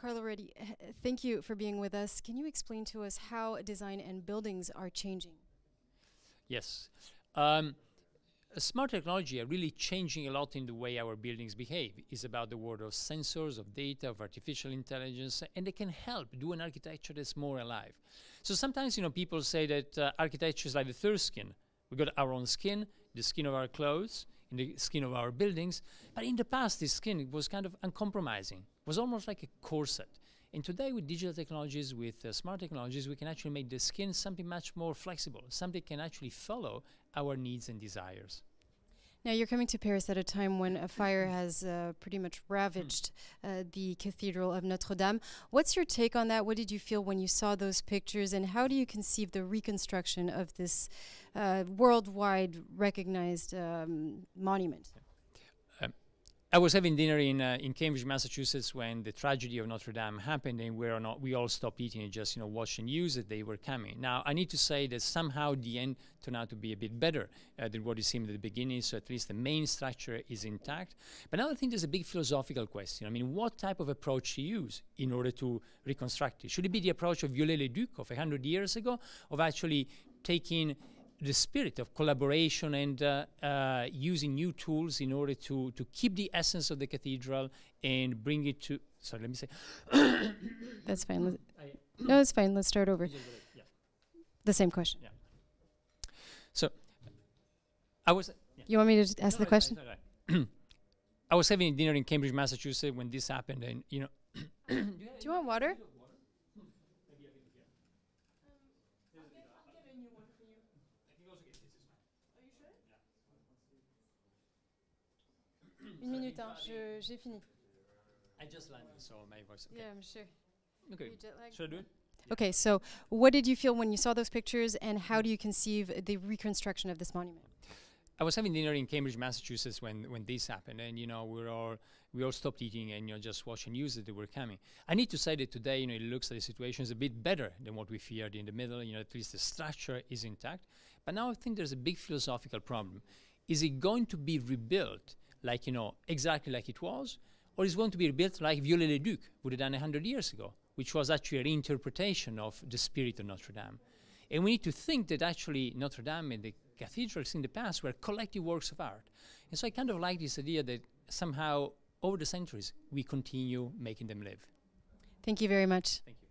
Carlo Ratti, thank you for being with us. Can you explain to us how design and buildings are changing? Yes. Smart technology are really changing a lot in the way our buildings behave. It's about the world of sensors, of data, of artificial intelligence, and they can help do an architecture that's more alive. So sometimes, people say that architecture is like the third skin. We got our own skin, the skin of our clothes, and the skin of our buildings. But in the past, this skin was kind of uncompromising. It was almost like a corset. And today, with digital technologies, with smart technologies, we can actually make the skin something much more flexible, something that can actually follow our needs and desires. Now, you're coming to Paris at a time when a fire has pretty much ravaged the Cathedral of Notre Dame. What's your take on that? What did you feel when you saw those pictures? And how do you conceive the reconstruction of this worldwide recognized monument? I was having dinner in Cambridge, Massachusetts, when the tragedy of Notre Dame happened, and we all stopped eating and just watched the news that they were coming. Now, I need to say that somehow the end turned out to be a bit better than what it seemed at the beginning. So at least the main structure is intact. But now I think there's a big philosophical question. I mean, what type of approach to use in order to reconstruct it? Should it be the approach of Viollet-le-Duc of 100 years ago, of actually taking the spirit of collaboration and using new tools in order to keep the essence of the cathedral and bring it to... Sorry, let me say... That's fine. No, it's fine. Let's start over. Yeah. The same question. Yeah. So, I was... Yeah. You want me to ask the question? I was having dinner in Cambridge, Massachusetts when this happened, and, Do you want water? Une minute, j'ai fini. I just landed, so my voice. Okay. Yeah, I'm sure. Okay. Should I do it? Okay, so what did you feel when you saw those pictures, and how do you conceive the reconstruction of this monument? I was having dinner in Cambridge, Massachusetts when this happened, and we all stopped eating and just watched the news that they were coming. I need to say that today, it looks like the situation is a bit better than what we feared in the middle. At least the structure is intact. But now I think there's a big philosophical problem. Is it going to be rebuilt like, exactly like it was, or is it going to be rebuilt like Viollet-le-Duc would have done 100 years ago, which was actually a reinterpretation of the spirit of Notre Dame? And we need to think that actually Notre Dame and the cathedrals in the past were collective works of art. And so I kind of like this idea that somehow over the centuries we continue making them live. Thank you very much. Thank you.